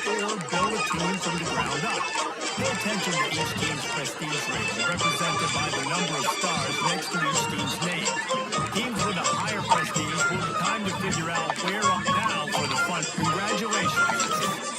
or build a team from the ground up. Pay attention to each team's prestige rating, represented by the number of stars next to each team's name. Teams with a higher prestige will have time to figure out where up now for the fun. Congratulations.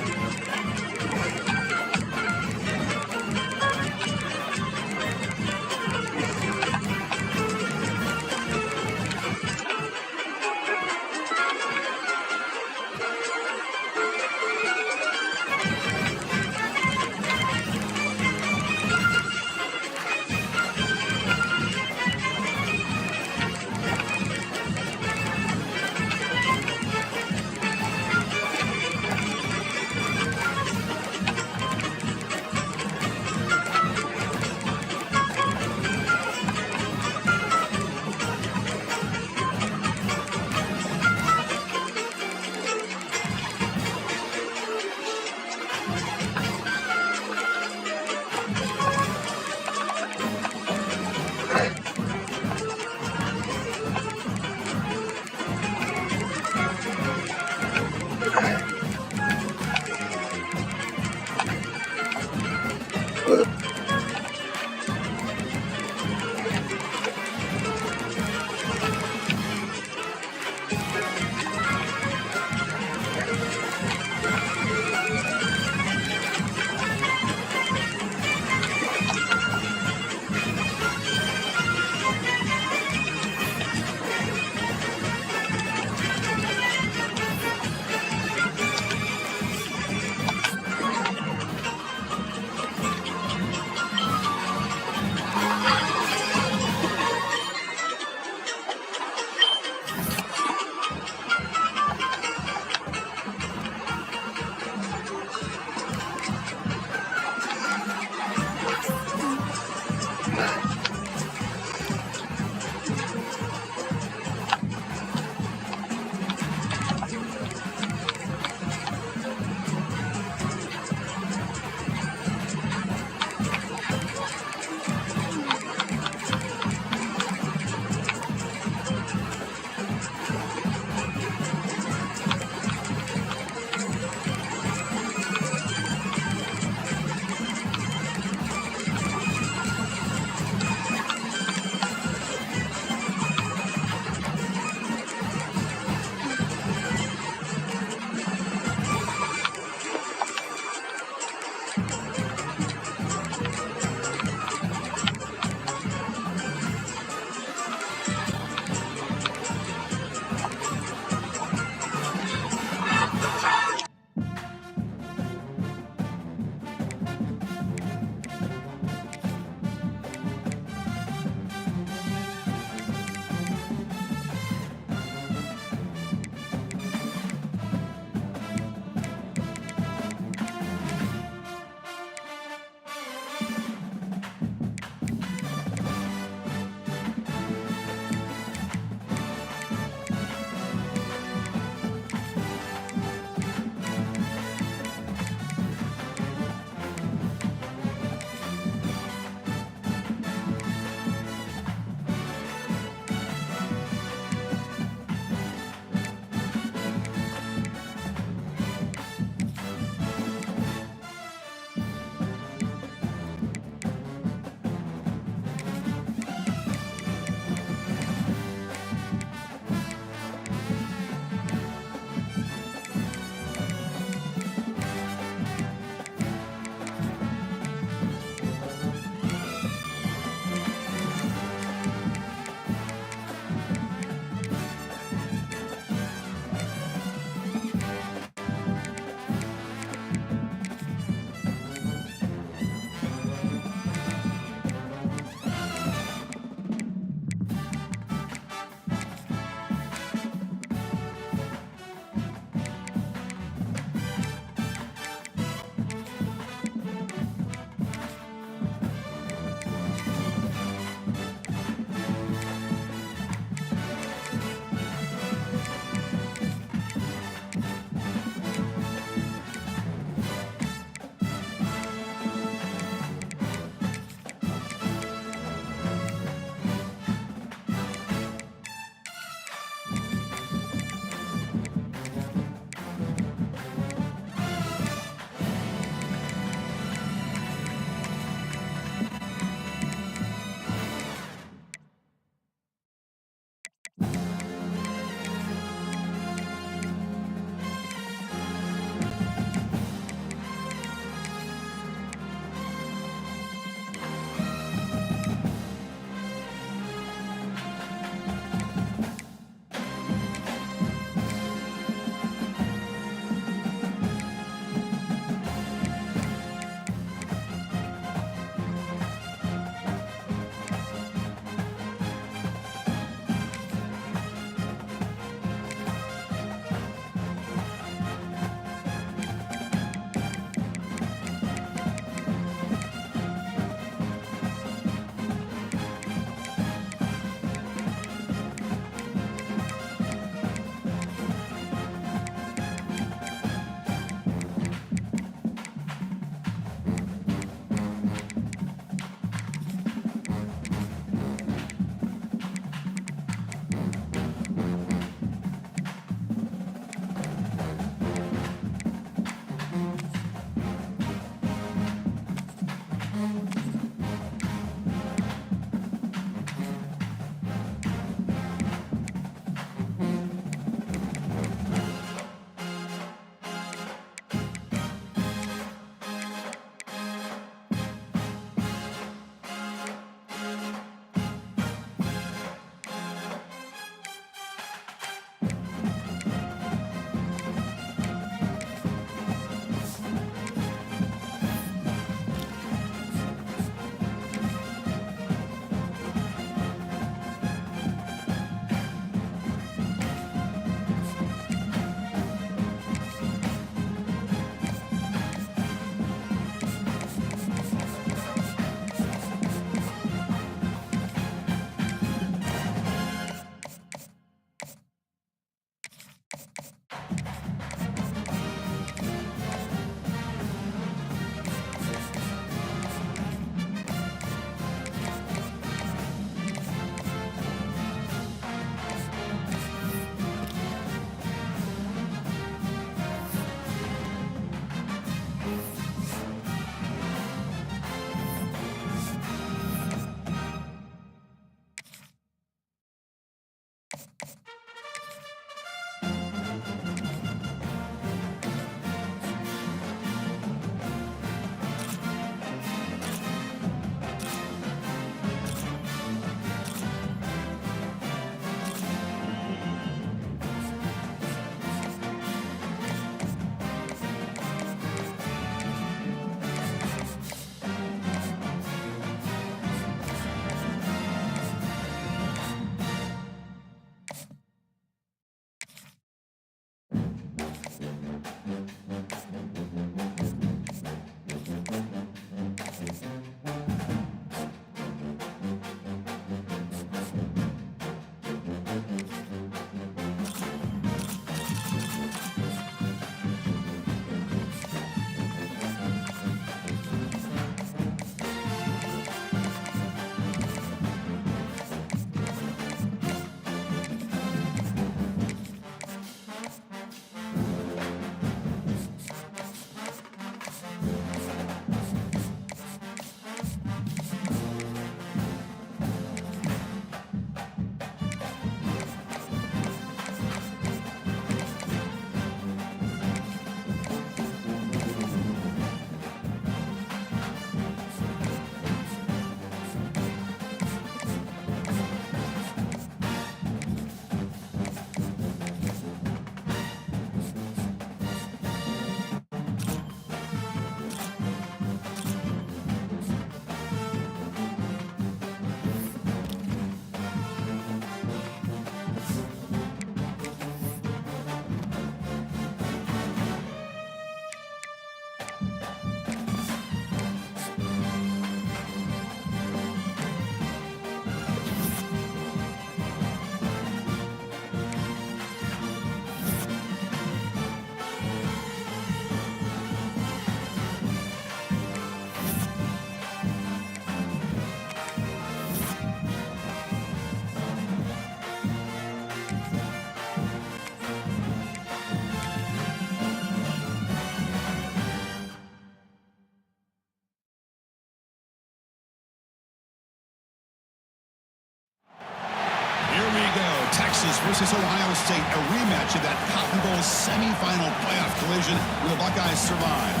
Texas versus Ohio State, a rematch of that Cotton Bowl semifinal playoff collision where the Buckeyes survived.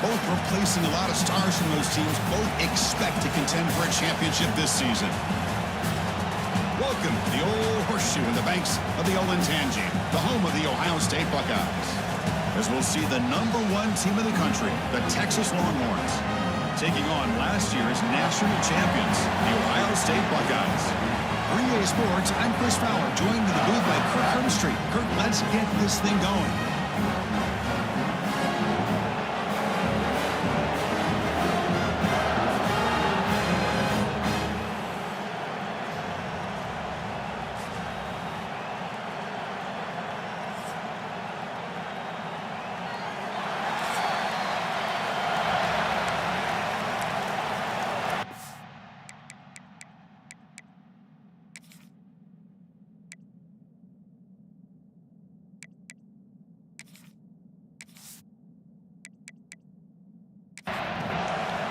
Both replacing a lot of stars from those teams. Both expect to contend for a championship this season. Welcome to the old horseshoe in the banks of the Olentangy, the home of the Ohio State Buckeyes. As we'll see the #1 team in the country, the Texas Longhorns, taking on last year's national champions, the Ohio State Buckeyes. 3A Sports, I'm Chris Fowler, joined in the booth by Kirk Hermstreet. Kirk, let's get this thing going.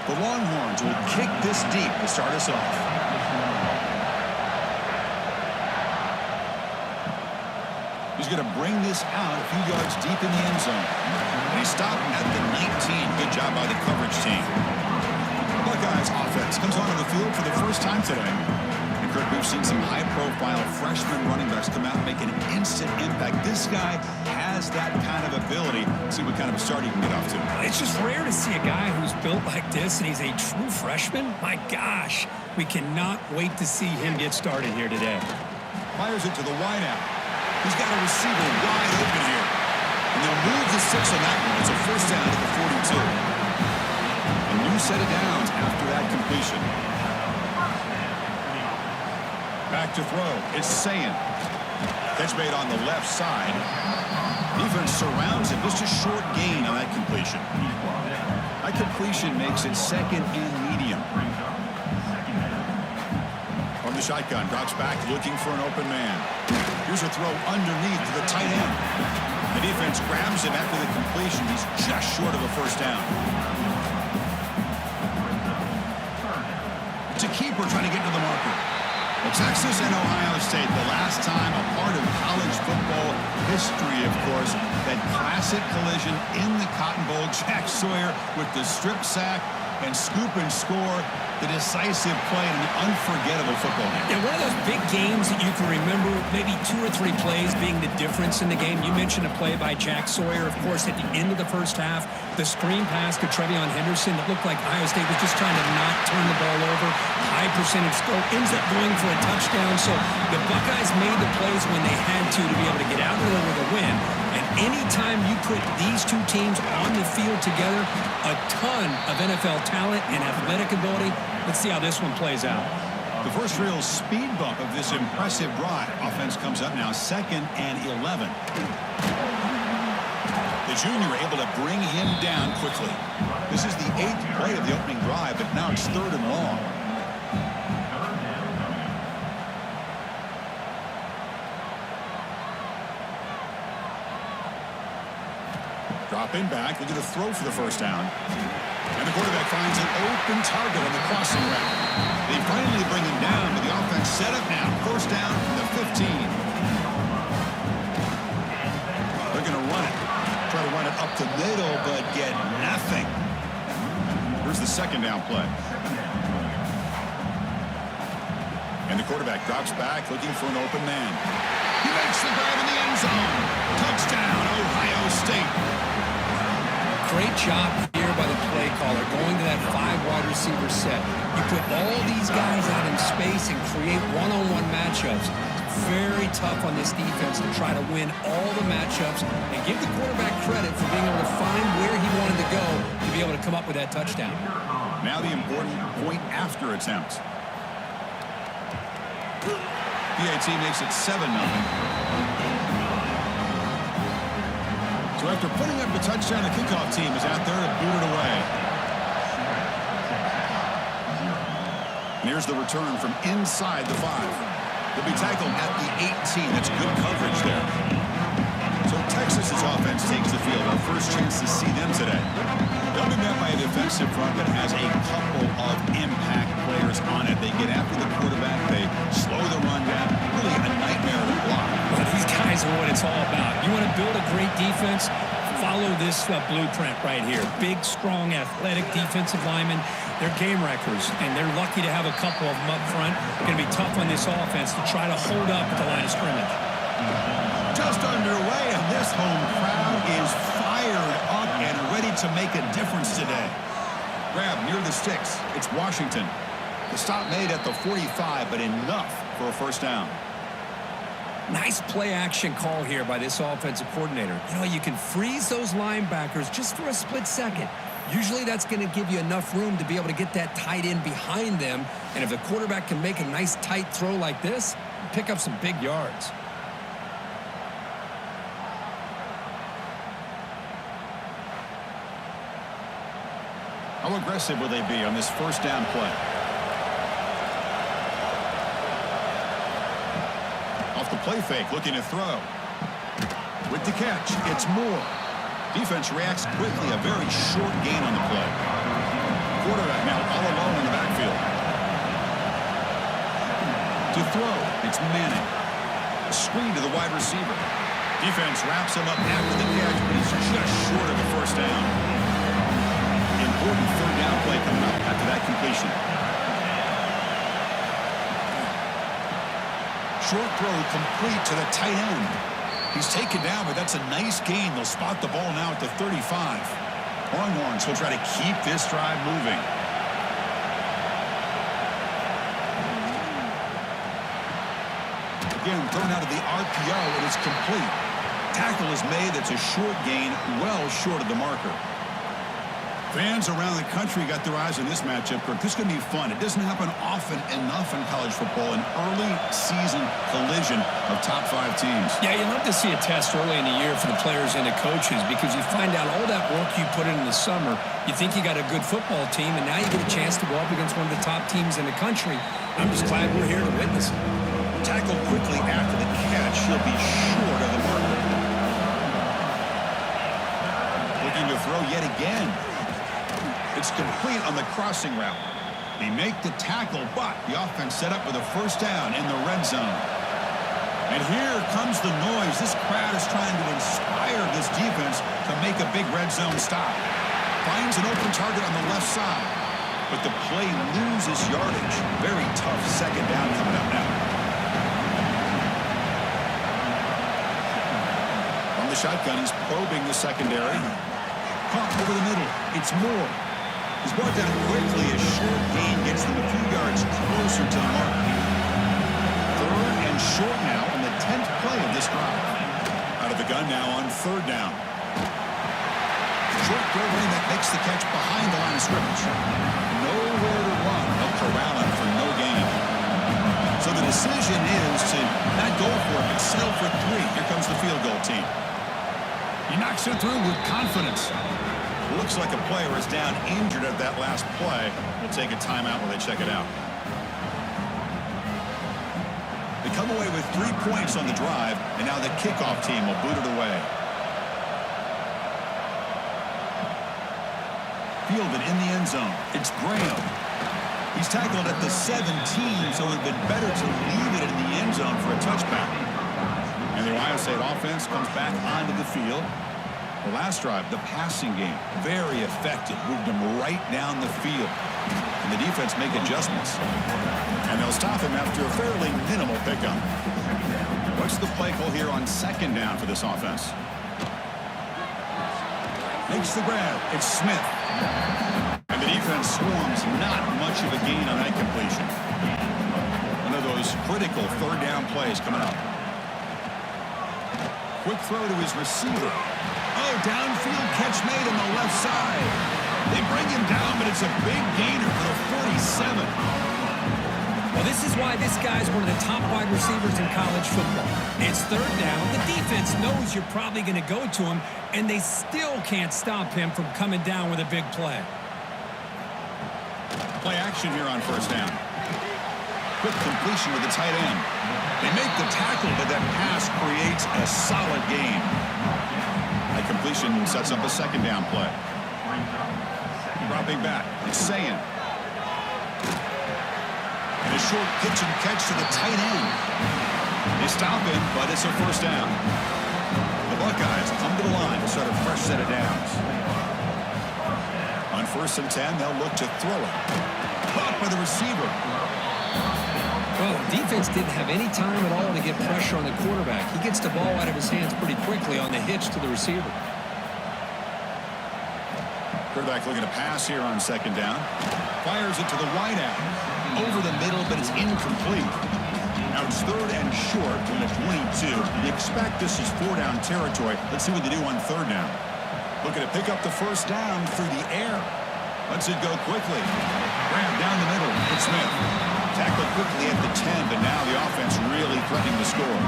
The Longhorns will kick this deep to start us off. He's going to bring this out a few yards deep in the end zone. And he stopped at the 19. Good job by the coverage team. The Buckeyes offense comes onto the field for the first time today. And Kirk, we've seen some high-profile freshman running backs come out and make an instant impact. This guy has that kind of ability. Let's see what kind of a start he can get off to. It's just rare to see a guy who's built like this, and he's a true freshman. My gosh, we cannot wait to see him get started here today. Fires it to the wideout. He's got a receiver wide open here. And they'll move the 6 on that one. It's a first down to the 42. A new set of downs after that completion. Back to throw. It's Sayin. Catch made on the left side. Defense surrounds him. Just a short gain on that completion. That completion makes it second and medium. From the shotgun, drops back, looking for an open man. Here's a throw underneath to the tight end. The defense grabs him after the completion. He's just short of a first down. It's a keeper trying to get to the marker. Well, Texas and Ohio State, the last time a part of college football history, of course, that classic collision in the Cotton Bowl. Jack Sawyer with the strip sack and scoop and score, the decisive play in an unforgettable football game. Yeah, one of those big games that you can remember, maybe 2 or 3 plays being the difference in the game. You mentioned a play by Jack Sawyer, of course, at the end of the first half. The screen pass to Trevion Henderson that looked like Ohio State was just trying to not turn the ball over. High percentage score, ends up going for a touchdown. So the Buckeyes made the plays when they had to be able to get out of there with a win. And anytime you put these two teams on the field together, a ton of NFL talent and athletic ability. Let's see how this one plays out. The first real speed bump of this impressive drive. Offense comes up now 2nd and 11. The junior able to bring him down quickly. This is the 8th play of the opening drive, but now it's 3rd and long. Dropping back, looking to throw for the first down. And the quarterback finds an open target on the crossing route. They finally bring him down, but the offense set up now. First down from the 15. They're going to run it. Try to run it up the middle, but get nothing. Here's the second down play. And the quarterback drops back, looking for an open man. He makes the grab in the end zone. Touchdown, Ohio State. Great job here by the play caller, going to that 5 wide receiver set. You put all these guys out in space and create one-on-one matchups. It's very tough on this defense to try to win all the matchups and give the quarterback credit for being able to find where he wanted to go to be able to come up with that touchdown. Now the important point after attempt. PAT makes it 7-0. So after putting up the touchdown, the kickoff team is out there to boot it away. And here's the return from inside the 5. They'll be tackled at the 18. That's good coverage there. So Texas's offense takes the field. Our first chance to see them today. They'll be met by a defensive front that has a couple of impact players on it. They get after the quarterback. They slow the run down. Really a nightmare to block. is what it's all about. You want to build a great defense, follow this blueprint right here. Big, strong, athletic defensive linemen. They're game wreckers, and they're lucky to have a couple of them up front. Going to be tough on this offense to try to hold up at the line of scrimmage. Just underway, and this home crowd is fired up and ready to make a difference today. Grab near the sticks. It's Washington. The stop made at the 45, but enough for a first down. Nice play-action call here by this offensive coordinator. You know, you can freeze those linebackers just for a split second. Usually that's going to give you enough room to be able to get that tight end behind them. And if the quarterback can make a nice tight throw like this, pick up some big yards. How aggressive will they be on this first down play? Off the play fake, looking to throw. With the catch, it's Moore. Defense reacts quickly, a very short gain on the play. Quarterback now all alone in the backfield. To throw, it's Manning. A screen to the wide receiver. Defense wraps him up after the catch, but he's just short of the first down. Important third down play coming up after that completion. Short throw complete to the tight end. He's taken down, but that's a nice gain. They'll spot the ball now at the 35. Longhorns will try to keep this drive moving. Again, thrown out of the RPO, and it's complete. Tackle is made. That's a short gain, well short of the marker. Fans around the country got their eyes on this matchup. This is going to be fun. It doesn't happen often enough in college football, an early season collision of top 5 teams. Yeah, you love to see a test early in the year for the players and the coaches because you find out all that work you put in the summer. You think you got a good football team, and now you get a chance to go up against one of the top teams in the country. I'm just glad we're here to witness it. Tackled quickly after the catch. He'll be short of the marker. Looking to throw yet again. It's complete on the crossing route. They make the tackle, but the offense set up with a first down in the red zone. And here comes the noise. This crowd is trying to inspire this defense to make a big red zone stop. Finds an open target on the left side, but the play loses yardage. Very tough second down coming up now. From the shotgun, he's probing the secondary. Caught over the middle. It's Moore. He's brought down quickly. A short gain gets them a few yards closer to the mark. Third and short now on the 10th play of this drive. Out of the gun now on third down. Short throw in that makes the catch behind the line of scrimmage. Nowhere to run. They'll corral him for no gain. So the decision is to not go for it, but settle for 3. Here comes the field goal team. He knocks it through with confidence. Looks like a player is down injured at that last play. We'll take a timeout while they check it out. They come away with 3 points on the drive, and now the kickoff team will boot it away. Fielded in the end zone. It's Graham. He's tackled at the 17, so it would have been better to leave it in the end zone for a touchback. And the Ohio State offense comes back onto the field. The last drive, the passing game, very effective. Moved them right down the field. And the defense make adjustments. And they'll stop him after a fairly minimal pickup. What's the play call here on second down for this offense? Makes the grab. It's Smith. And the defense swarms. Not much of a gain on that completion. One of those critical third down plays coming up. Quick throw to his receiver. Oh, downfield catch made on the left side. They bring him down, but it's a big gainer for the 47. Well, this is why this guy's one of the top wide receivers in college football. It's third down. The defense knows you're probably going to go to him, and they still can't stop him from coming down with a big play. Play action here on first down. Quick completion with the tight end. They make the tackle, but that pass creates a solid gain. That completion sets up a second down play. Dropping back, it's Sayin. And a short pitch and catch to the tight end. They stop him, but it's a first down. The Buckeyes come to the line to start a fresh set of downs. On 1st and 10, they'll look to throw it. Caught by the receiver. Well, defense didn't have any time at all to get pressure on the quarterback. He gets the ball out of his hands pretty quickly on the hitch to the receiver. Quarterback looking to pass here on 2nd down. Fires it to the wide out. Over the middle, but it's incomplete. Now it's 3rd and short from the 22. You expect this is 4-down territory. Let's see what they do on 3rd down. Looking to pick up the first down through the air. Lets it go quickly. Grab down the middle. It's Smith. Tackled quickly at the 10, but now the offense really threatening to score.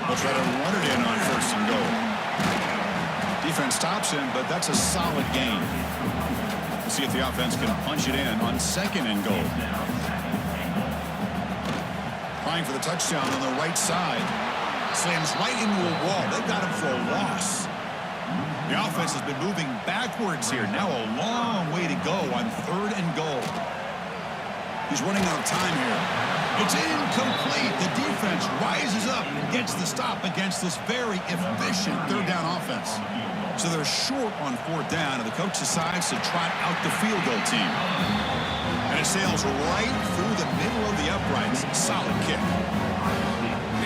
They'll try to run it in on 1st and goal. Defense stops him, but that's a solid gain. We'll see if the offense can punch it in on 2nd and goal. Trying for the touchdown on the right side. Slams right into a wall. They've got him for a loss. The offense has been moving backwards here. Now a long way to go on 3rd and goal. He's running out of time here. It's incomplete. The defense rises up and gets the stop against this very efficient 3rd down offense. So they're short on 4th down, and the coach decides to trot out the field goal team. And it sails right through the middle of the uprights. Solid kick.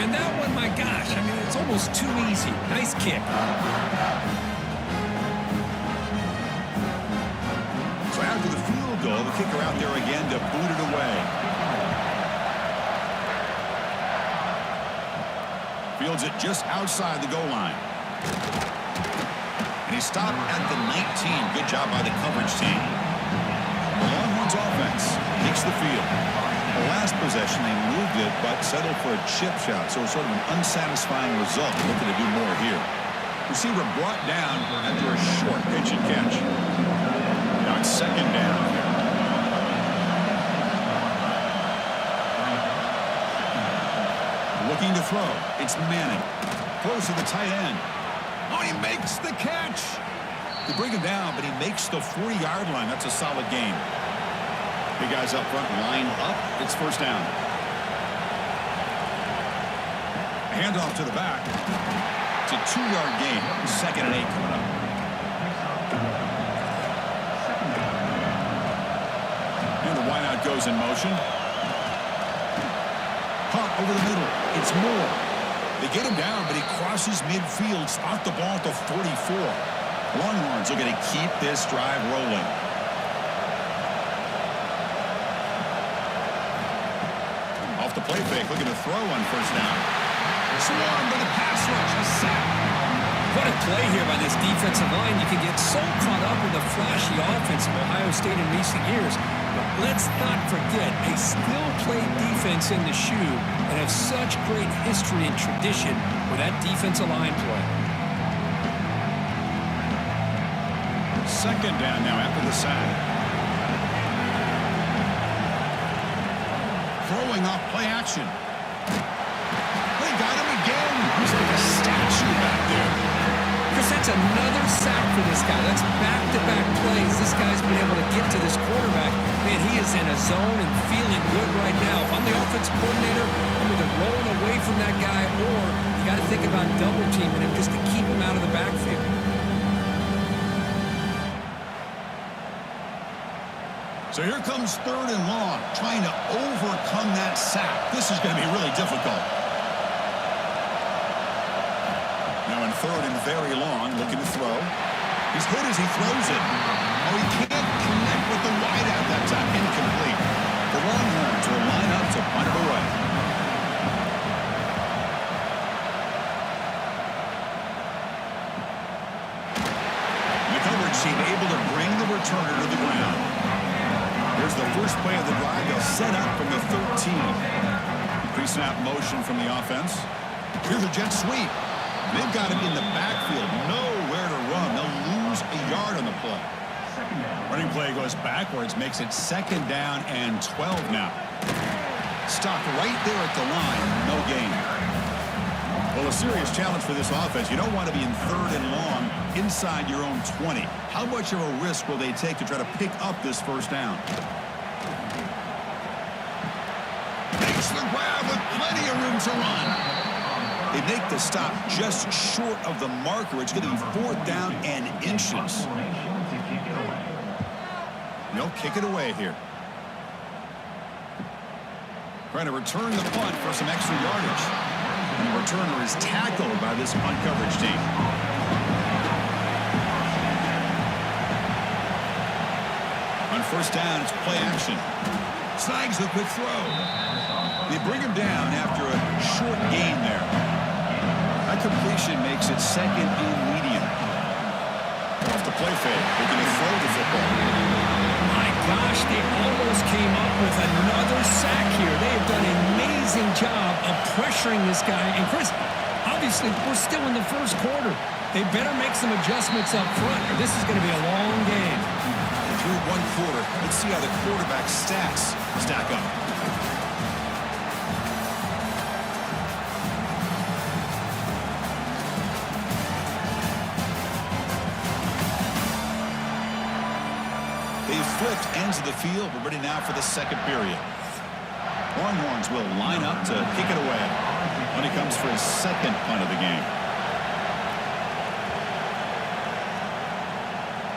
And that one, my gosh, I mean, it's almost too easy. Nice kick. So after the field goal, the kicker out there again to boot it away. Fields it just outside the goal line. And he stopped at the 19. Good job by the coverage team. The Longhorns offense takes the field. The last possession, they moved it, but settled for a chip shot, so it's sort of an unsatisfying result. Looking to do more here. Receiver brought down after a short pitch and catch. Now it's 2nd down. Looking to throw. It's Manning. Throws to the tight end. Oh, he makes the catch. They bring him down, but he makes the 40-yard line. That's a solid gain. Big guys up front line up. It's 1st down. Handoff to the back. It's a 2-yard gain. 2nd and 8 coming up. And the wideout goes in motion. Caught over the middle. It's Moore. They get him down, but he crosses midfield. Spot the ball at the 44. Longhorns are going to keep this drive rolling. Off the play fake, looking to throw on 1st down. Swung by the pass rush. A sack. What a play here by this defensive line. You can get so caught up in the flashy offense of Ohio State in recent years. But let's not forget a skill-played defense in the shoe and have such great history and tradition with that defensive line play. 2nd down now after the sack. Throwing off play action. They got him again. He's like a statue back there. Chris, that's another sack for this guy. That's back-to-back plays. This guy's been able to get to this quarterback. Man, he is in a zone and feeling good right now. If I'm the offensive coordinator, I'm either rolling away from that guy or you got to think about double-teaming him just to keep him out of the backfield. So here comes 3rd and long, trying to overcome that sack. This is going to be really difficult. Now in 3rd and very long, looking to throw. He's hit as he throws it. Oh, he can't connect with the wideout that time. Incomplete. The Longhorns will line up to punt it away. The coverage team able to bring the returner to the ground. Here's the first play of the drive. They'll set up from the 13. Pre-snap motion from the offense. Here's a jet sweep. They've got him in the backfield. Nowhere to run. They'll lose a yard on the play. Running play goes backwards. Makes it 2nd down and 12 now. Stopped right there at the line. No gain. Well, a serious challenge for this offense. You don't want to be in 3rd and long inside your own 20. How much of a risk will they take to try to pick up this 1st down? Makes the grab. Plenty of room to run. They make the stop just short of the marker. It's going to be 4th down and inches. They'll kick it away here. Trying to return the punt for some extra yardage. And the returner is tackled by this punt coverage team. On 1st down, it's play action. Snags the quick throw. They bring him down after a short gain there. That completion makes it 2nd and medium. Off the play fake, they're going to throw the football. My gosh, they almost came up with another sack here. They have done an amazing job of pressuring this guy. And Chris, obviously, we're still in the 1st quarter. They better make some adjustments up front, or this is going to be a long game. Through 1 quarter, let's see how the quarterback stats stack up. They've flipped ends of the field. We're ready now for the 2nd period. Longhorns will line up to kick it away when he comes for his 2nd punt of the game.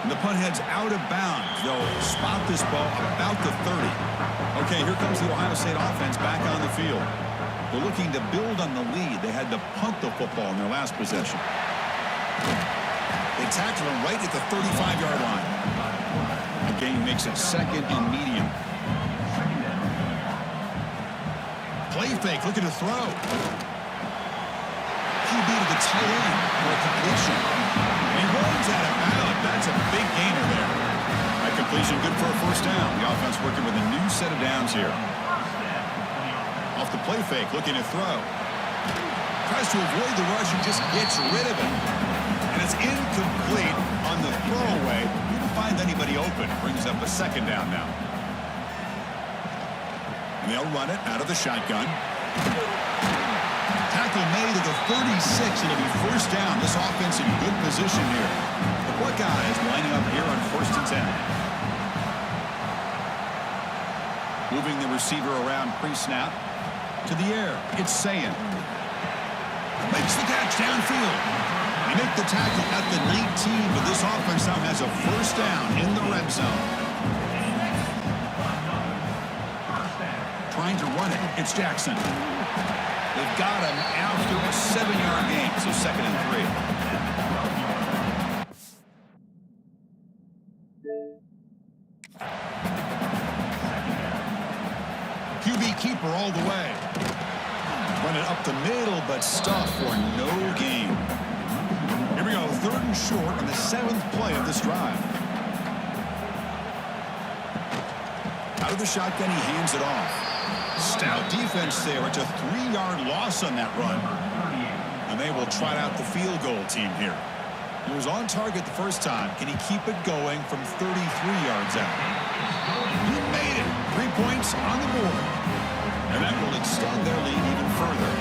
And the punt heads out of bounds. They'll spot this ball about the 30. Okay, here comes the Ohio State offense back on the field. They're looking to build on the lead. They had to punt the football in their last possession. They tackled him right at the 35-yard line. The game makes it 2nd and medium. Play fake, looking to throw. QB to the tight end for a completion. And he runs out of bounds. That's a big gainer there. That completion good for a 1st down. The offense working with a new set of downs here. Off the play fake, looking to throw. Tries to avoid the rush and just gets rid of it. And it's incomplete on the throwaway. Didn't find anybody open. Brings up a 2nd down now. And they'll run it out of the shotgun. Tackle made at the 36. It'll be 1st down. This offense in good position here. The Buckeyes lining up here on 1st and 10. Moving the receiver around pre-snap. To the air. It's Sayin. Makes the catch downfield. They make the tackle at the 19, but this offense now has a 1st down in the red zone. Trying to run it. It's Jackson. They've got him after a 7-yard gain, so 2nd and 3. QB keeper all the way. Run it up the middle, but stuffed for no gain. Here we go, 3rd and short on the 7th play of this drive. Out of the shotgun, he hands it off. Stout defense there. It's a 3-yard loss on that run. And they will trot out the field goal team here. He was on target the 1st time. Can he keep it going from 33 yards out? He made it. 3 points on the board. And that will extend their lead even further.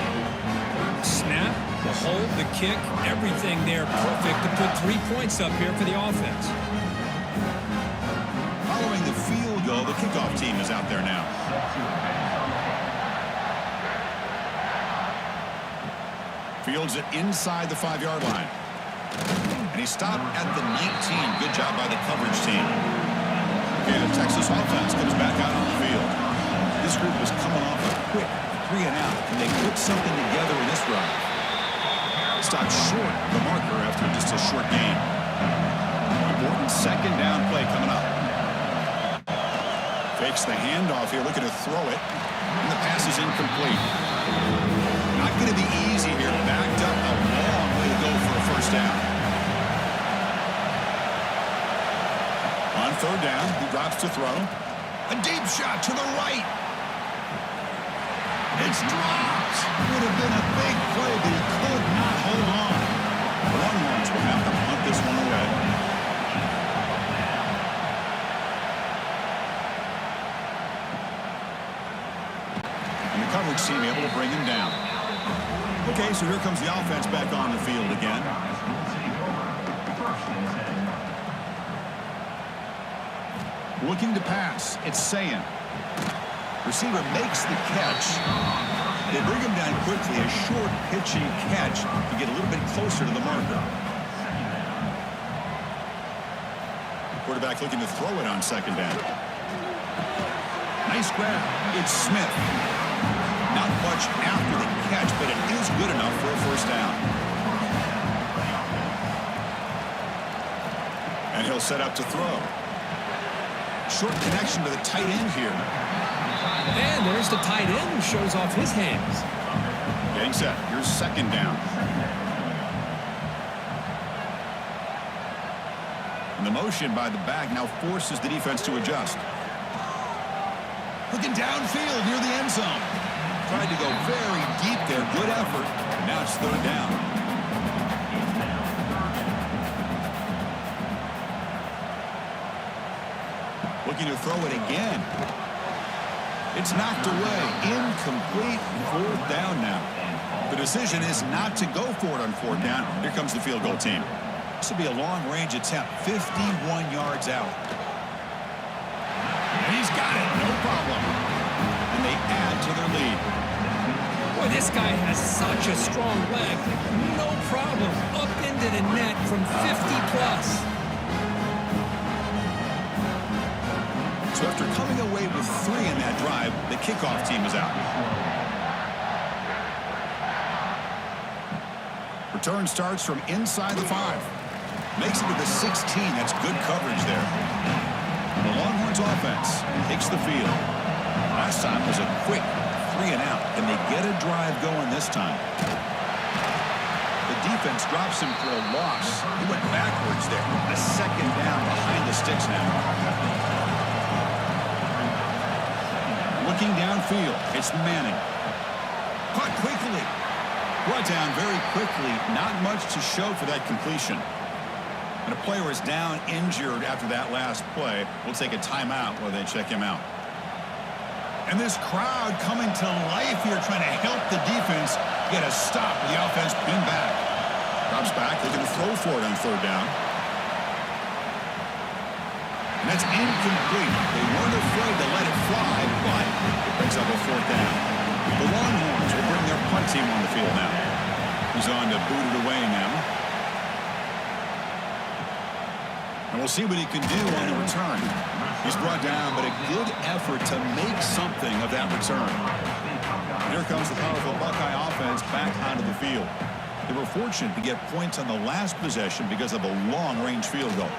Snap, the hold, the kick, everything there perfect to put 3 points up here for the offense. Following the field goal, the kickoff team is out there now. Fields it inside the 5-yard line. And he stopped at the 19. Good job by the coverage team. Okay, the Texas offense comes back out on the field. This group was coming off a quick 3 and out. Can they put something together in this drive? Stopped short of the marker after just a short gain. Important 2nd down play coming up. Fakes the handoff here, looking to throw it. And the pass is incomplete. Not going to be easy here. Backed up a long way to go for a 1st down. On 3rd down, he drops to throw. A deep shot to the right. It's dropped. Would have been a big play, but he could not hold on. The Longhorns will have to punt this one away. And the coverage team able to bring him down. Okay, so here comes the offense back on the field again. Looking to pass. It's Sayin. Receiver makes the catch. They bring him down quickly, a short pitching catch to get a little bit closer to the marker. Quarterback looking to throw it on second down. Nice grab. It's Smith. Not much after the catch, but it is good enough for a first down. And he'll set up to throw. Short connection to the tight end here. And there's the tight end who shows off his hands. Getting set. Here's second down. And the motion by the back now forces the defense to adjust. Looking downfield near the end zone. Tried to go very deep there. Good effort. And now it's third down. Looking to throw it again. It's knocked away. Incomplete. Fourth down now. The decision is not to go for it on fourth down. Here comes the field goal team. This will be a long-range attempt. 51 yards out. And he's got it. No problem. And they add to their lead. Boy, this guy has such a strong leg. No problem. Up into the net from 50+. So after coming away with 3 in that drive, the kickoff team is out. Return starts from inside the 5. Makes it to the 16. That's good coverage there. The Longhorns offense takes the field. Last time was a quick 3 and out, and they get a drive going this time. The defense drops him for a loss. He went backwards there. A second down behind the sticks now. Looking downfield, it's Manning. Caught quickly. Brought down very quickly. Not much to show for that completion. And a player is down injured after that last play. We'll take a timeout while they check him out. And this crowd coming to life here, trying to help the defense get a stop. The offense pinned back. Drops back, looking to throw for it on third down. And that's incomplete. They weren't afraid to let it fly, but it brings up a fourth down. The Longhorns will bring their punt team on the field now. He's on to boot it away now. And we'll see what he can do on the return. He's brought down, but a good effort to make something of that return. And here comes the powerful Buckeye offense back onto the field. They were fortunate to get points on the last possession because of a long-range field goal.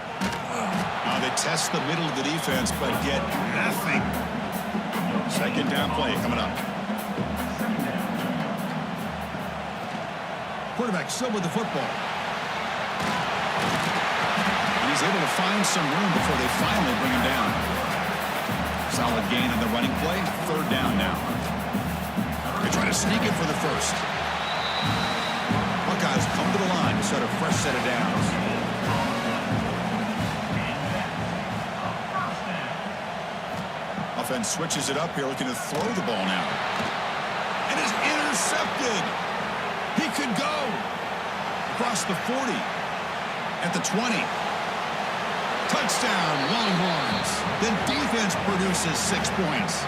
Now they test the middle of the defense, but get nothing. Second down play coming up. Quarterback still with the football. And he's able to find some room before they finally bring him down. Solid gain on the running play. Third down now. They try to sneak it for the first. Buckeyes come to the line to start a fresh set of downs. Offense switches it up here, looking to throw the ball now. And is intercepted. He could go across the 40, at the 20. Touchdown, Longhorns. The defense produces 6 points.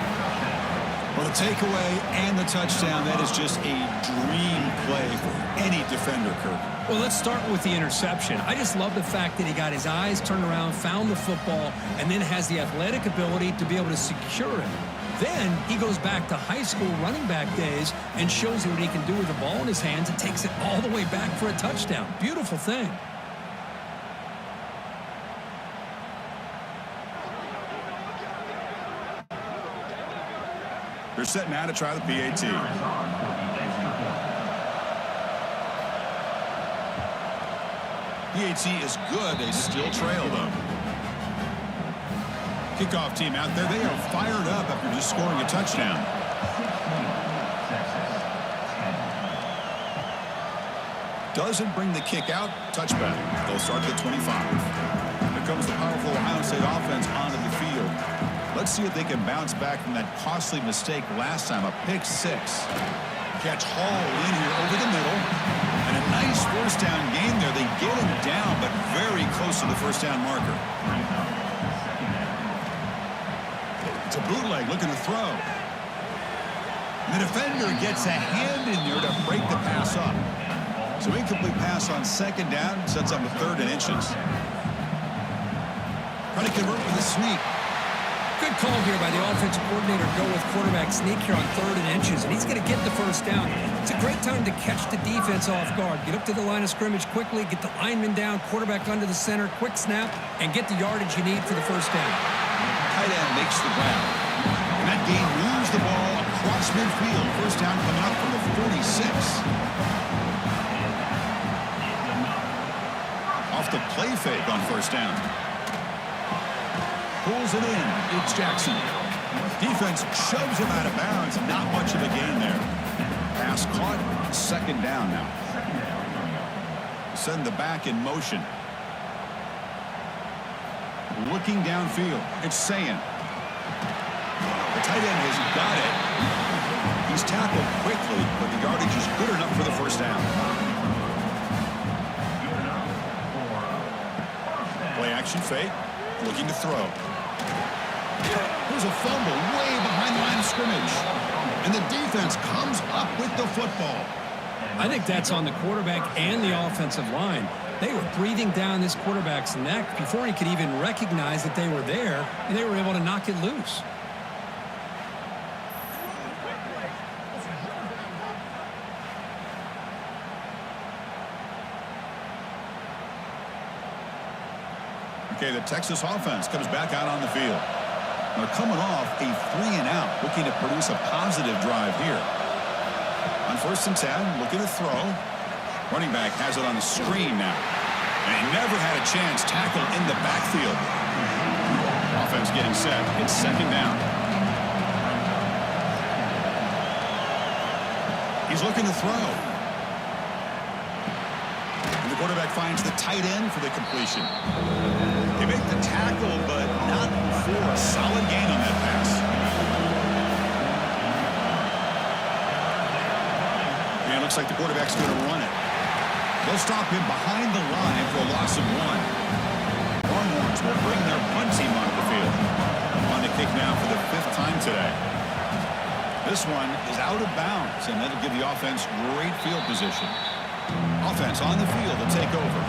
Well, the takeaway and the touchdown, that is just a dream play for any defender, Kurt. Well, let's start with the interception. I just love the fact that he got his eyes turned around, found the football, and then has the athletic ability to be able to secure it. Then he goes back to high school running back days and shows you what he can do with the ball in his hands and takes it all the way back for a touchdown. Beautiful thing. They're set now to try the PAT. PAT is good. They still trail, though. Kickoff team out there. They are fired up after just scoring a touchdown. Doesn't bring the kick out. Touchback. They'll start at the 25. Here comes the powerful Ohio State offense onto the field. Let's see if they can bounce back from that costly mistake last time, a pick 6. Catch Hall in here over the middle. And a nice first down game there. They get him down, but very close to the first down marker. It's a bootleg looking to throw. The defender gets a hand in there to break the pass up. So incomplete pass on second down, sets up a 3rd and inches. Trying to convert with a sneak. Good call here by the offensive coordinator. Go with quarterback sneak here on 3rd and inches, and he's going to get the first down. It's a great time to catch the defense off guard. Get up to the line of scrimmage quickly, get the lineman down, quarterback under the center, quick snap, and get the yardage you need for the first down. Tight end makes the grab. And that gain moves the ball across midfield. First down coming up from the 46. Off the play fake on first down. Pulls it in. It's Jackson. Defense shoves him out of bounds. Not much of a gain there. Pass caught. Second down now. Send the back in motion. Looking downfield. It's Sayin. The tight end has got it. He's tackled quickly, but the yardage is good enough for the first down. Play action fake. Looking to throw. There's a fumble way behind the line of scrimmage. And the defense comes up with the football. I think that's on the quarterback and the offensive line. They were breathing down this quarterback's neck before he could even recognize that they were there, and they were able to knock it loose. Okay, the Texas offense comes back out on the field. They're coming off a 3-and-out, looking to produce a positive drive here. On 1st and 10, looking to throw. Running back has it on the screen now. And he never had a chance. Tackle in the backfield. Offense getting set. It's second down. He's looking to throw. And the quarterback finds the tight end for the completion. They make the tackle, but not for a solid gain on that pass. And it looks like the quarterback's going to run it. They'll stop him behind the line for a loss of 1. Longhorns will bring their punt team onto the field. On the kick now for the 5th time today. This one is out of bounds, and that'll give the offense great field position. Offense on the field to take over.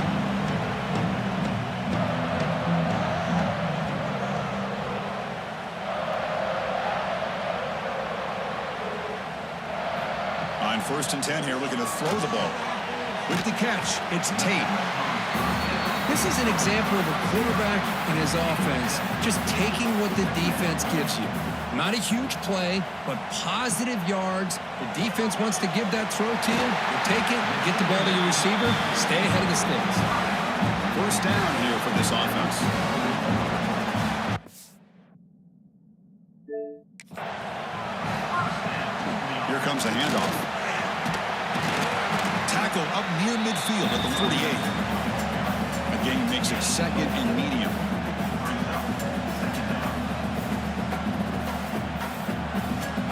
On 1st and 10 here, looking to throw the ball. With the catch, it's Tate. This is an example of a quarterback and his offense just taking what the defense gives you. Not a huge play, but positive yards. The defense wants to give that throw to you. You take it, you get the ball to your receiver, stay ahead of the sticks. First down here for this offense. Here comes the handoff. Tackle up near midfield at the 48. That gain makes it 2nd and medium.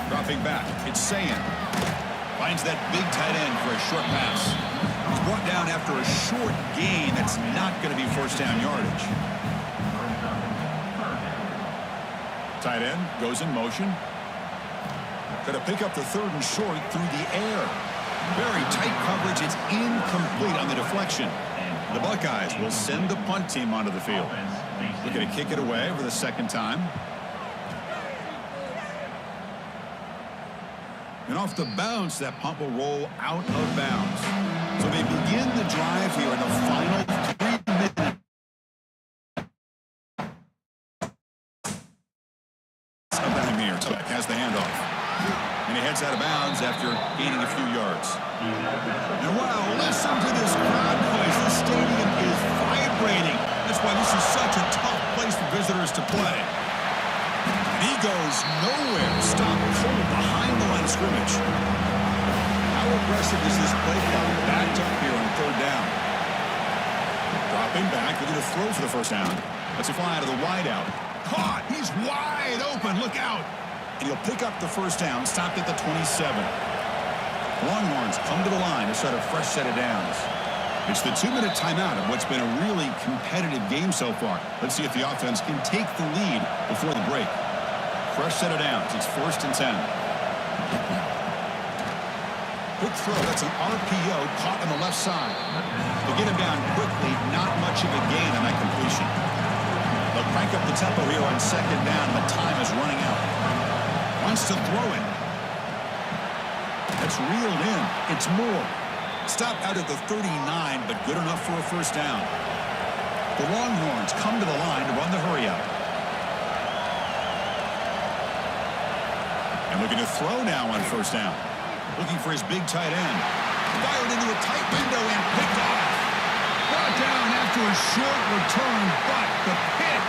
Dropping back, it's Sayin. Finds that big tight end for a short pass. He's brought down after a short gain. That's not going to be first down yardage. Tight end goes in motion. Going to pick up the 3rd and short through the air. Very tight coverage. It's incomplete on the deflection. The Buckeyes will send the punt team onto the field. Looking to kick it away for the 2nd time. And off the bounce, that punt will roll out of bounds. So they begin the drive here in the final 3 minutes. Has the handoff. And he heads out of bounds after gaining a few yards. And wow, listen to this crowd noise. This stadium is vibrating. That's why this is such a tough place for visitors to play. And he goes nowhere. Stopped cold behind the line of scrimmage. How aggressive is this play clock? Backed up here on 3rd down. Dropping back, looking to throw for the first down. Let's a fly out of the wideout. Caught. He's wide open. Look out. And he'll pick up the first down, stopped at the 27. Longhorns come to the line to start a fresh set of downs. It's the 2-minute timeout of what's been a really competitive game so far. Let's see if the offense can take the lead before the break. Fresh set of downs. It's 1st and 10. Quick throw. That's an RPO caught on the left side. To get him down quickly, not much of a gain on that completion. They'll crank up the tempo here on second down. The time is running out. Wants to throw it. That's reeled in. It's Moore. Stop out at the 39, but good enough for a first down. The Longhorns come to the line to run the hurry-up. And looking to throw now on first down. Looking for his big tight end. Fired into a tight window and picked off. Brought down after a short return, but the pick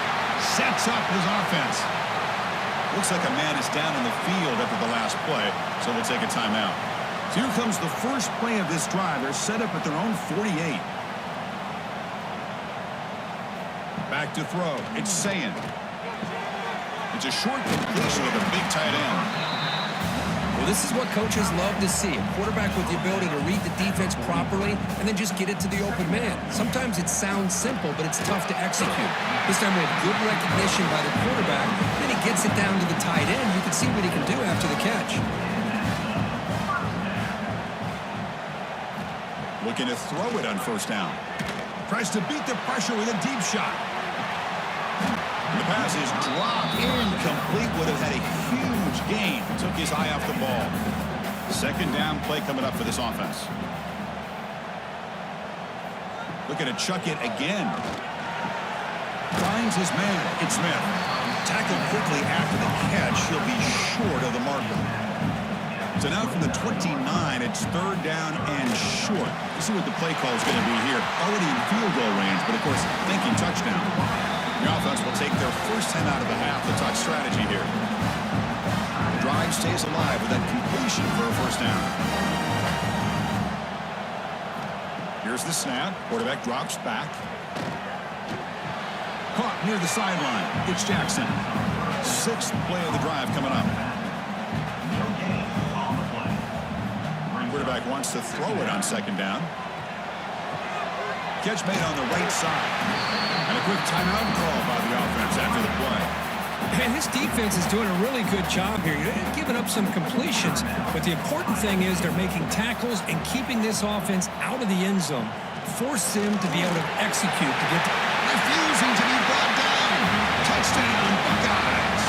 sets up his offense. Looks like a man is down in the field after the last play, so we'll take a timeout. So here comes the first play of this drive. They're set up at their own 48. Back to throw. It's Sayin. It's a short completion with a big tight end. Well, this is what coaches love to see. A quarterback with the ability to read the defense properly and then just get it to the open man. Sometimes it sounds simple, but it's tough to execute. This time we have good recognition by the quarterback. Then he gets it down to the tight end. You can see what he can do after the catch. Looking to throw it on first down. Tries to beat the pressure with a deep shot. The pass is dropped incomplete. Would have had a huge gain. Took his eye off the ball. Second down play coming up for this offense. Looking to chuck it again. Finds his man. It's Smith. Tackled quickly after the catch. He'll be short of the marker. So now from the 29, it's third down and short. Let's see what the play call is going to be here. Already in field goal range, but of course, thinking touchdown. The offense will take their first 10 out of the half. The touch strategy here. The drive stays alive with that completion for a first down. Here's the snap. Quarterback drops back. Caught near the sideline. It's Jackson. Sixth play of the drive coming up. Quarterback wants to throw it on second down. Catch made on the right side. And a quick timeout call by the offense after the play. And this defense is doing a really good job here. They're giving up some completions, but the important thing is they're making tackles and keeping this offense out of the end zone. Force them to be able to execute to get refusing to be brought down. Touchdown, Buckeyes.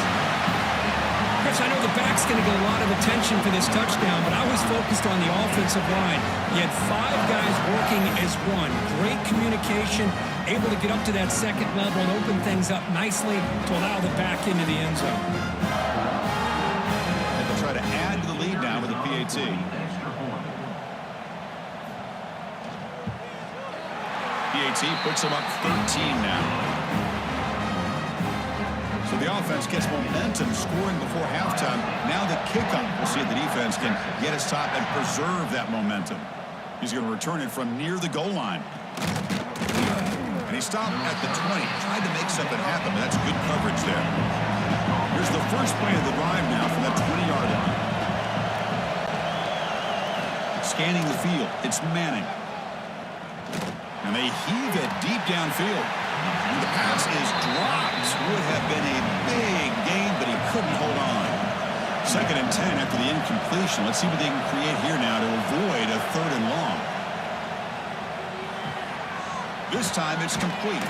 Chris, I know the back's going to get a lot of attention for this touchdown, but I was focused on the offensive line. You had 5 guys working as one. Great communication, able to get up to that second level and open things up nicely to allow the back into the end zone. And they'll try to add to the lead now with a PAT. PAT puts them up 13 now. So the offense gets momentum, scoring before halftime. Now the kickoff. We'll see if the defense can get his top and preserve that momentum. He's going to return it from near the goal line. And he stopped at the 20. Tried to make something happen, but that's good coverage there. Here's the first play of the drive now from that 20-yard line. Scanning the field. It's Manning. And they heave it deep downfield. And the pass is dropped. Would have been a big gain, but he couldn't hold on. Second and 10 after the incompletion. Let's see what they can create here now to avoid a third and long. This time it's complete.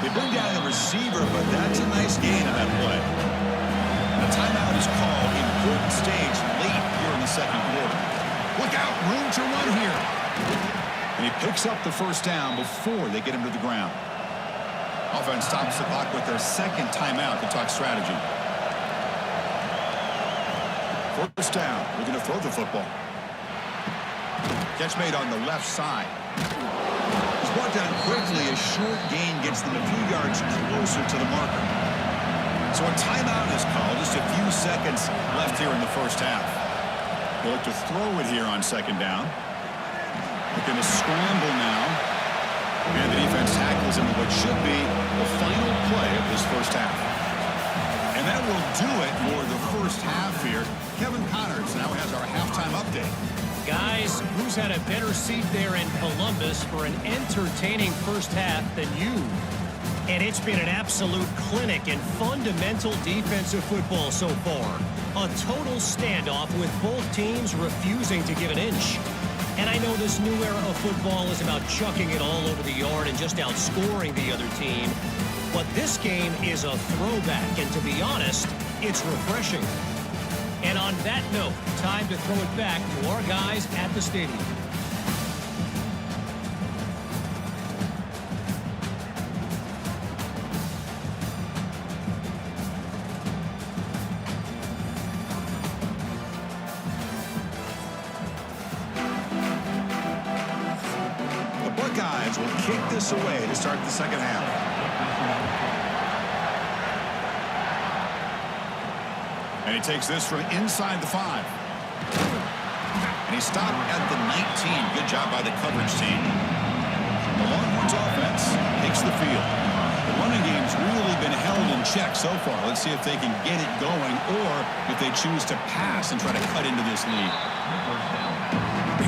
They bring down the receiver, but that's a nice gain on that play. A timeout is called. Important stage late here in the second quarter. Look out, room to run here. And he picks up the first down before they get him to the ground. Offense stops the clock with their second timeout to talk strategy. First down. We're going to throw the football. Catch made on the left side. He's brought down quickly. A short gain gets them a few yards closer to the marker. So a timeout is called. Just a few seconds left here in the first half. They look to throw it here on second down. Looking to scramble now. And the defense tackles him with what should be the final play of this first half. And that will do it for the first half here. Kevin Connors now has our halftime update. Guys, who's had a better seat there in Columbus for an entertaining first half than you? And it's been an absolute clinic in fundamental defensive football so far. A total standoff with both teams refusing to give an inch. And I know this new era of football is about chucking it all over the yard and just outscoring the other team. But this game is a throwback, and to be honest, it's refreshing. And on that note, time to throw it back to our guys at the stadium. Buckeyes will kick this away to start the second half. And he takes this from inside the 5. And he stopped at the 19. Good job by the coverage team. The Longhorns offense takes the field. The running game's really been held in check so far. Let's see if they can get it going or if they choose to pass and try to cut into this lead.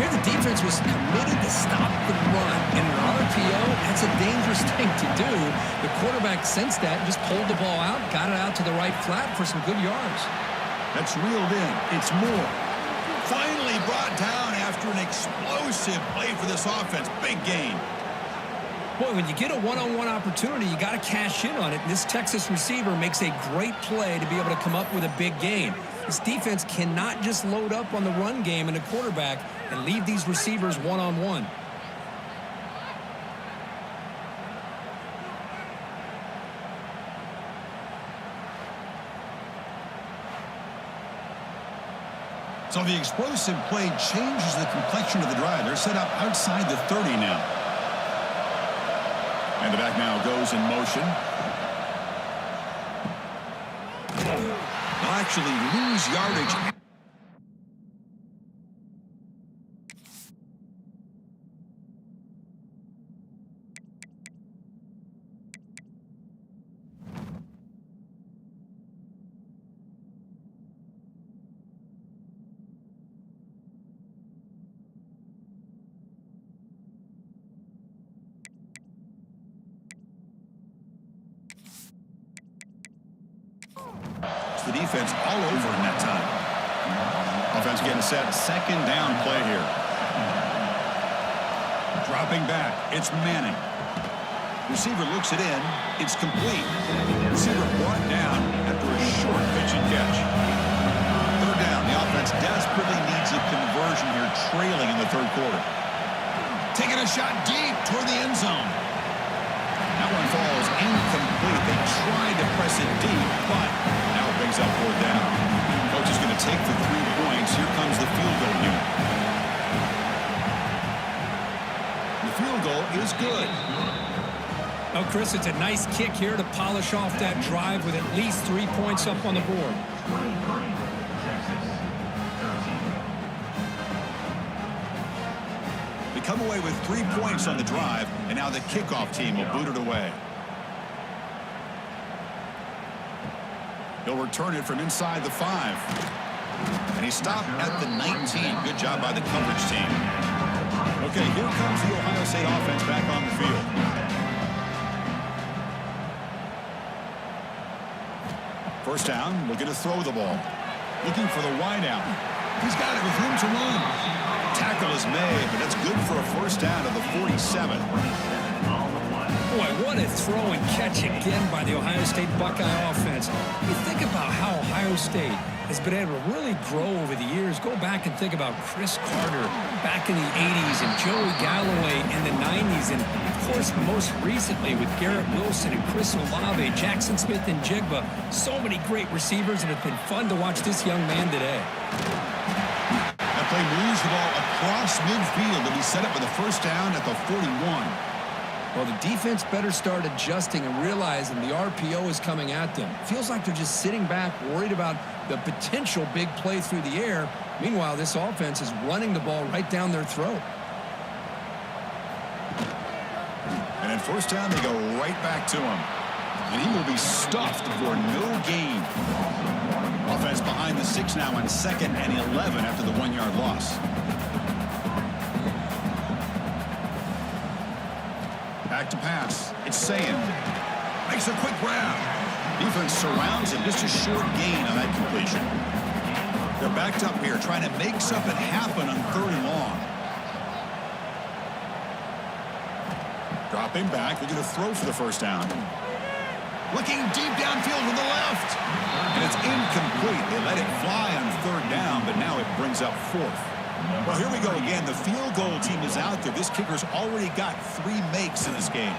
Here the defense was committed to stop the run. In an RPO, that's a dangerous thing to do. The quarterback sensed that and just pulled the ball out, got it out to the right flat for some good yards. That's reeled in. It's more. Finally brought down after an explosive play for this offense. Big gain. Boy, when you get a one-on-one opportunity, you got to cash in on it. And this Texas receiver makes a great play to be able to come up with a big gain. This defense cannot just load up on the run game and the quarterback and leave these receivers one-on-one. So the explosive play changes the complexion of the drive. They're set up outside the 30 now. And the back now goes in motion. They'll actually lose yardage. The defense all over in that time. Offense getting set. Second down play here. Dropping back. It's Manning. Receiver looks it in. It's complete. Receiver brought down after a short pitch and catch. Third down. The offense desperately needs a conversion here, trailing in the third quarter. Taking a shot deep toward the end zone. That one falls incomplete. They tried to press it deep, but now it brings up fourth down. Coach is going to take the 3 points. Here comes the field goal unit. The field goal is good. Oh, Chris, it's a nice kick here to polish off that drive with at least 3 points up on the board. Come away with 3 points on the drive, and now the kickoff team will boot it away. He'll return it from inside the 5. And he stopped at the 19. Good job by the coverage team. Okay, here comes the Ohio State offense back on the field. First down, looking to throw the ball. Looking for the wide out. He's got it with room to run. Tackle is made, but that's good for a first down of the 47. Boy, what a throw and catch again by the Ohio State Buckeye offense. You think about how Ohio State has been able to really grow over the years. Go back and think about Chris Carter back in the 80s and Joey Galloway in the 90s. And, of course, most recently with Garrett Wilson and Chris Olave, Jackson Smith and Jigba. So many great receivers, and it's been fun to watch this young man today. That play moves the ball across midfield to be set up with a first down at the 41. Well, the defense better start adjusting and realizing the RPO is coming at them. Feels like they're just sitting back, worried about the potential big play through the air. Meanwhile, this offense is running the ball right down their throat. And at first down, they go right back to him. And he will be stuffed for no gain. Offense behind the 6 now on 2nd and 11 after the 1-yard loss. Back to pass. It's Sayin. Makes a quick grab. Defense surrounds him. Just a short gain on that completion. They're backed up here, trying to make something happen on 3rd and long. Dropping back. They're going to throw for the first down. Looking deep downfield with the left. And it's incomplete. They let it fly on 3rd down, but now it brings up 4th. Well, here we go again. The field goal team is out there. This kicker's already got 3 makes in this game.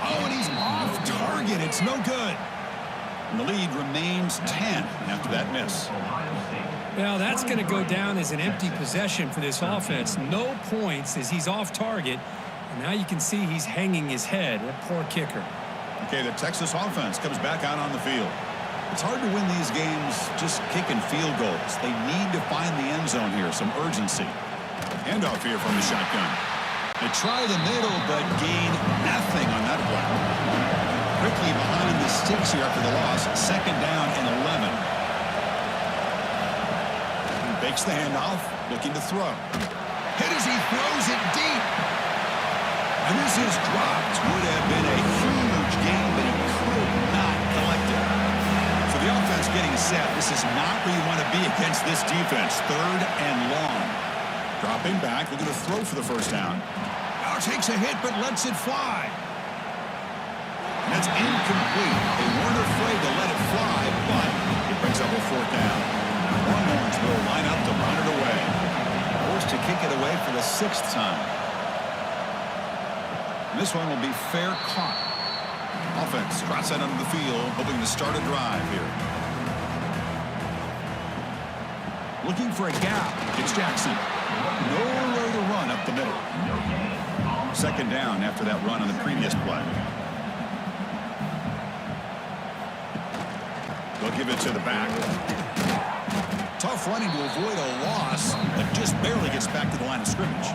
Oh, and he's off target. It's no good. And the lead remains 10 after that miss. Well, that's going to go down as an empty possession for this offense. No points as he's off target. And now you can see he's hanging his head. That poor kicker. Okay, the Texas offense comes back out on the field. It's hard to win these games just kicking field goals. They need to find the end zone here, some urgency. Handoff here from the shotgun. They try the middle, but gain nothing on that play. Quickly behind the sticks here after the loss. 2nd down and 11. He fakes the handoff, looking to throw. Hit as he throws it deep. And this is dropped. Would have been a huge gain, but he could not collect it. So the offense getting set. This is not where you want to be against this defense. 3rd and long. Dropping back, looking to throw for the first down. Now takes a hit, but lets it fly. And that's incomplete. They weren't afraid to let it fly, but it brings up a 4th down. Longhorns will line up to run it away. Forced to kick it away for the 6th time. And this one will be fair caught. Offense trots that onto the field, hoping to start a drive here. Looking for a gap. It's Jackson. Nowhere to run up the middle. 2nd down after that run on the previous play. They'll give it to the back. Tough running to avoid a loss, but just barely gets back to the line of scrimmage.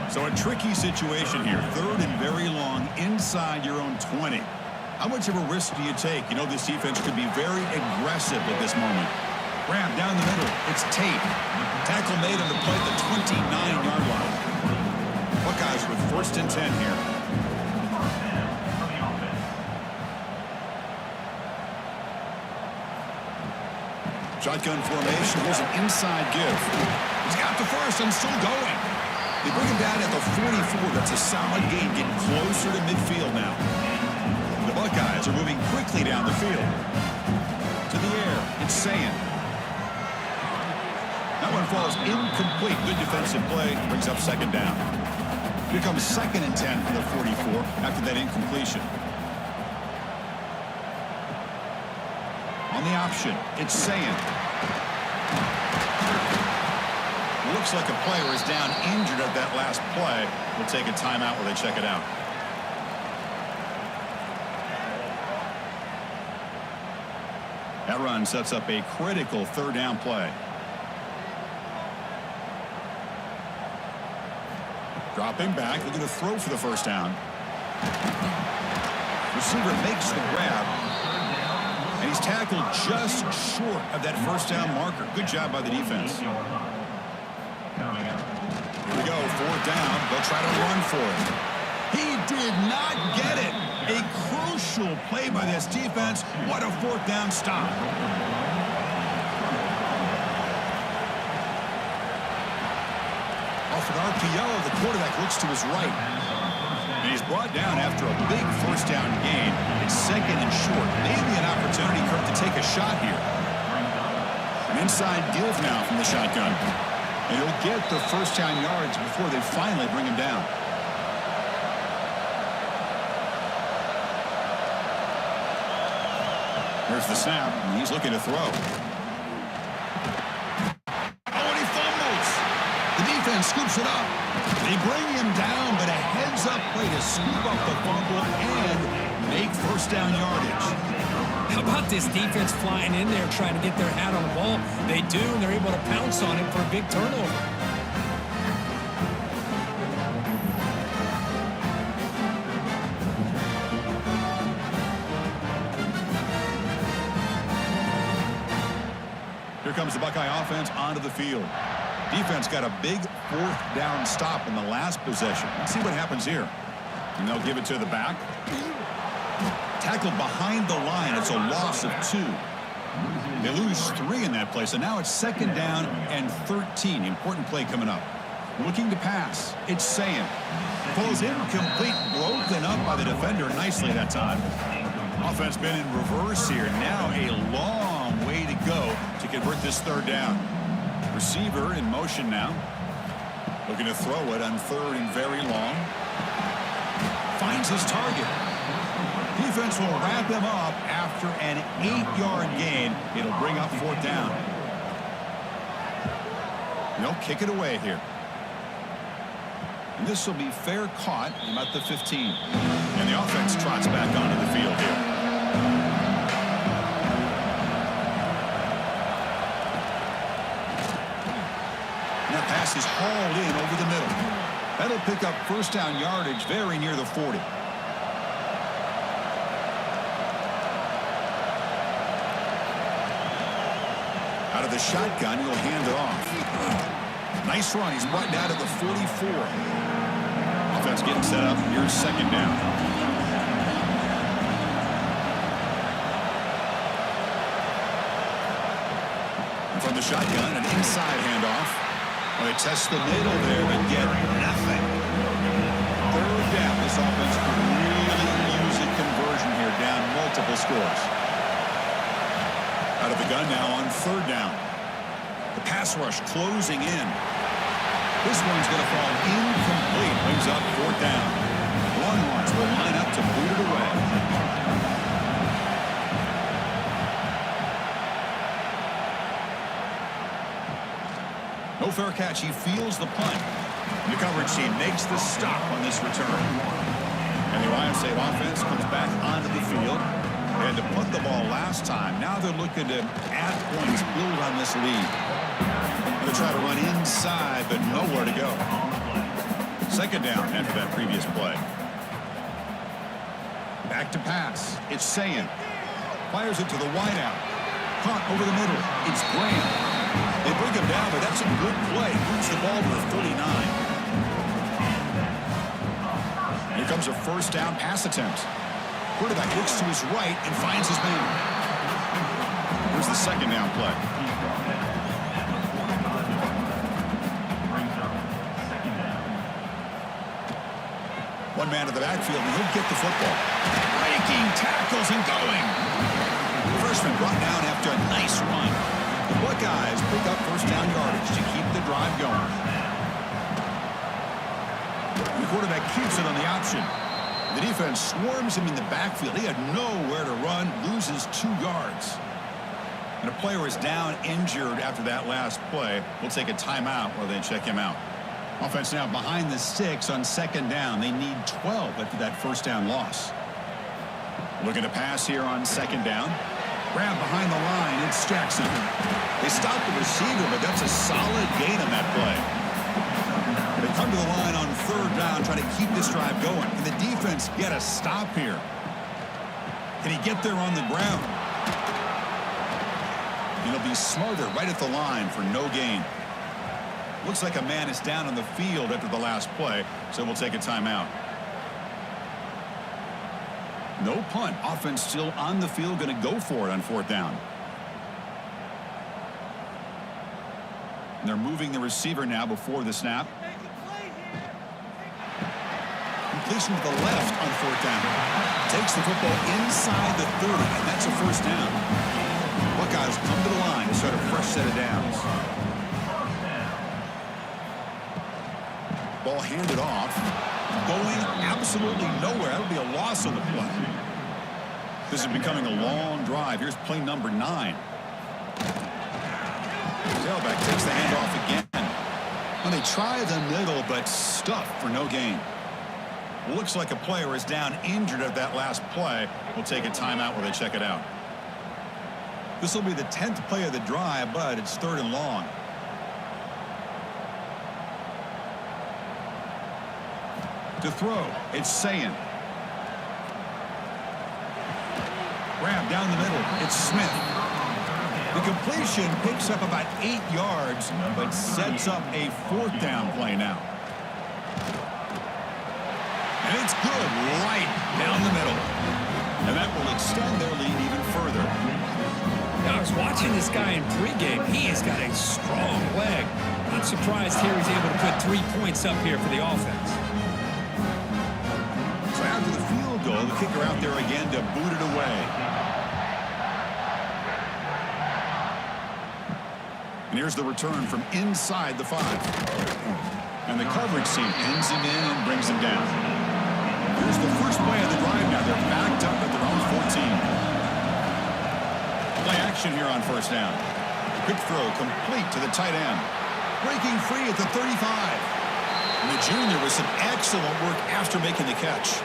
So a tricky situation here. 3rd and very long inside your own 20. How much of a risk do you take? You know this defense could be very aggressive at this moment. Grab down the middle. It's Tate. Tackle made on the play at the 29-yard line. Buckeyes with 1st and 10 here. Shotgun formation. Here's an inside give. He's got the first and still going. They bring him down at the 44. That's a solid gain, getting closer to midfield now. The Buckeyes are moving quickly down the field. To the air, it's Sayin. That one falls incomplete. Good defensive play. Brings up 2nd down. Here comes 2nd and 10 for the 44 after that incompletion. On the option, it's Sayin. Looks like a player is down injured at that last play. We'll take a timeout while they check it out. That run sets up a critical 3rd down play. Dropping back, looking to throw for the first down. Receiver makes the grab. And he's tackled just short of that first down marker. Good job by the defense. Here we go, 4th down. They'll try to run for it. He did not get it. A crucial play by this defense. What a 4th down stop. Off an RPO, the quarterback looks to his right. And he's brought down after a big first down gain. It's 2nd and short. Maybe an opportunity for him to take a shot here. An inside give now from the shotgun. And he'll get the first down yards before they finally bring him down. Here's the snap, and he's looking to throw. Oh, and he fumbles. The defense scoops it up. They bring him down, but a heads-up play to scoop up the fumble and make first down yardage. How about this defense flying in there trying to get their hat on the ball? They do, and they're able to pounce on it for a big turnover. Here comes the Buckeye offense onto the field. Defense got a big 4th down stop in the last possession. Let's see what happens here. And they'll give it to the back. Tackled behind the line. It's a loss of 2. They lose 3 in that play, so now it's 2nd down and 13. Important play coming up. Looking to pass. It's Sayan. Pulls incomplete, broken up by the defender nicely that time. Offense been in reverse here. Now a long way to go to convert this 3rd down. Receiver in motion now. Looking to throw it on 3rd and very long. Finds his target. Defense will wrap him up after an 8-yard gain. It'll bring up 4th down. They'll kick it away here. And this will be fair caught about the 15. And the offense trots back onto the field here. And that pass is hauled in over the middle. That'll pick up 1st down yardage very near the 40. Out of the shotgun, he'll hand it off. Nice run. He's brought down to the 44. Offense getting set up. Here's 2nd down. And from the shotgun, an inside handoff. Well, they test the middle there, but get nothing. 3rd down. This offense could really use a conversion here, down multiple scores. Out of the gun now on 3rd down. The pass rush closing in. This one's going to fall incomplete. Brings up 4th down. Longhorns will line up to boot it away. No fair catch. He feels the punt. The coverage team makes the stop on this return. And the Ohio State offense comes back onto the field. They had to punt the ball last time. Now they're looking to add points, build on this lead. They'll try to run inside, but nowhere to go. 2nd down after that previous play. Back to pass. It's Sayan. Fires it to the wideout. Caught over the middle. It's Graham. They bring him down, but that's a good play. Moves the ball to the 39. Here comes a 1st down pass attempt. Quarterback looks to his right and finds his man. Here's the 2nd down play. One man to the backfield, and he'll get the football. Breaking tackles and going. The freshman brought down after a nice run. The Buckeyes pick up 1st down yardage to keep the drive going. The quarterback keeps it on the option. The defense swarms him in the backfield. He had nowhere to run, loses 2 yards. And a player is down injured after that last play. We'll take a timeout while they check him out. Offense now behind the 6 on 2nd down. They need 12 after that 1st down loss. Looking to pass here on 2nd down. Grab behind the line. It's Jackson. They stop the receiver, but that's a solid gain on that play. They come to the line on 3rd down, trying to keep this drive going. Can the defense get a stop here? Can he get there on the ground? He'll be smarter right at the line for no gain. Looks like a man is down on the field after the last play, so we'll take a timeout. No punt. Offense still on the field, going to go for it on 4th down. And they're moving the receiver now before the snap. Completion to the left on 4th down. Takes the football inside the 30, and that's a 1st down. Buckeyes come to the line to start a fresh set of downs. Ball handed off. Going absolutely nowhere. That would be a loss on the play. This is becoming a long drive. Here's play number 9. Tailback takes the handoff again. Well, they try the middle, but stuffed for no gain. Looks like a player is down injured at that last play. We'll take a timeout while they check it out. This will be the 10th play of the drive, but it's 3rd and long. To throw, it's Sayan. Grab down the middle, it's Smith. The completion picks up about 8 yards, but sets up a 4th down play now. And it's good right down the middle. And that will extend their lead even further. I was watching this guy in pregame. He has got a strong leg. Not surprised here he's able to put 3 points up here for the offense. So after the field goal, the kicker out there again to boot it away. And here's the return from inside the 5. And the coverage team ends him in and brings him down. Here's the first play of the drive now. They're backed up at their own 14. Play action here on first down. Quick throw complete to the tight end. Breaking free at the 35. And the junior with some excellent work after making the catch.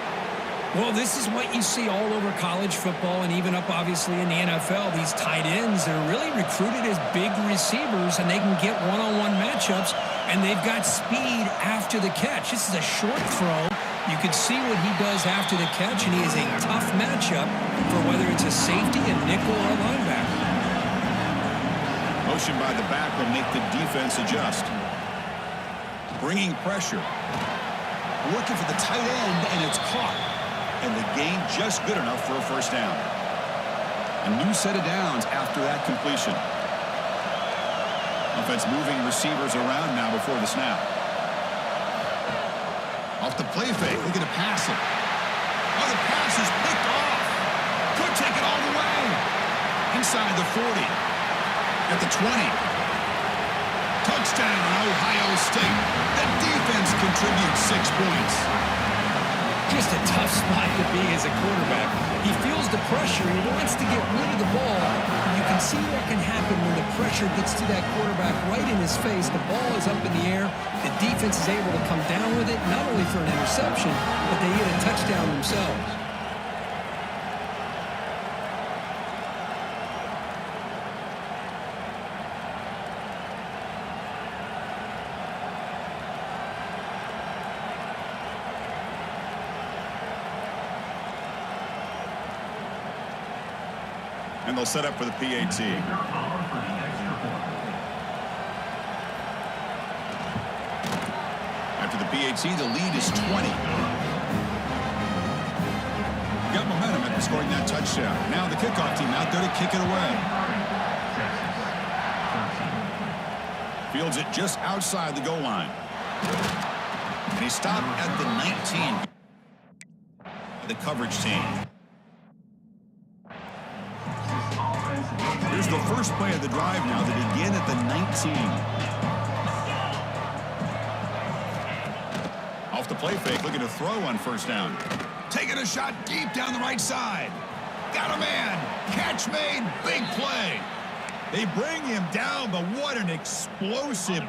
Well, this is what you see all over college football and even up, obviously, in the NFL. These tight ends are really recruited as big receivers, and they can get one-on-one matchups, and they've got speed after the catch. This is a short throw. You can see what he does after the catch, and he is a tough matchup for whether it's a safety, a nickel, or a linebacker. Motion by the back will make the defense adjust. Bringing pressure. Looking for the tight end, and it's caught. And the gain just good enough for a first down. A new set of downs after that completion. Offense moving receivers around now before the snap. Off the play fake, looking to pass it. Oh, the pass is picked off. Could take it all the way. Inside the 40. At the 20. Touchdown, Ohio State. The defense contributes 6 points. Just a tough spot to be as a quarterback. He feels the pressure. He wants to get rid of the ball. You can see what can happen when the pressure gets to that quarterback right in his face. The ball is up in the air. The defense is able to come down with it, not only for an interception, but they get a touchdown themselves. And they'll set up for the PAT. After the PAT, the lead is 20. Got momentum after scoring that touchdown. Now the kickoff team out there to kick it away. Fields it just outside the goal line. And he stopped at the 19. The coverage team. Here's the first play of the drive now to begin at the 19. Off the play fake, looking to throw on first down. Taking a shot deep down the right side. Got a man. Catch made. Big play. They bring him down, but what an explosive...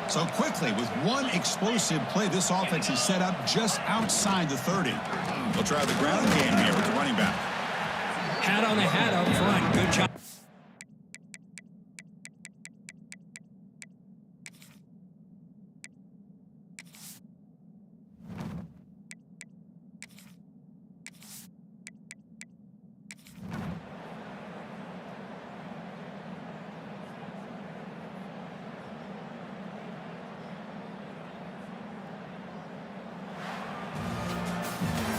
So quickly, with one explosive play, this offense is set up just outside the 30. They'll try the ground game here with the running back. Hat on the hat up front. Good job.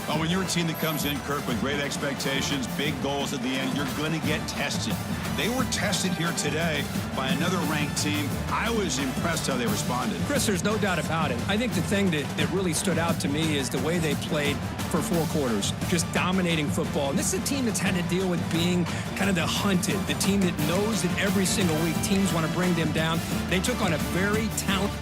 Well, when you're a team that comes in, Kirk, with great expectations, big goals at the end, you're going to get tested. They were tested here today by another ranked team. I was impressed how they responded. Chris, there's no doubt about it. I think the thing that really stood out to me is the way they played for 4 quarters, just dominating football. And this is a team that's had to deal with being kind of the hunted, the team that knows that every single week teams want to bring them down. They took on a very talented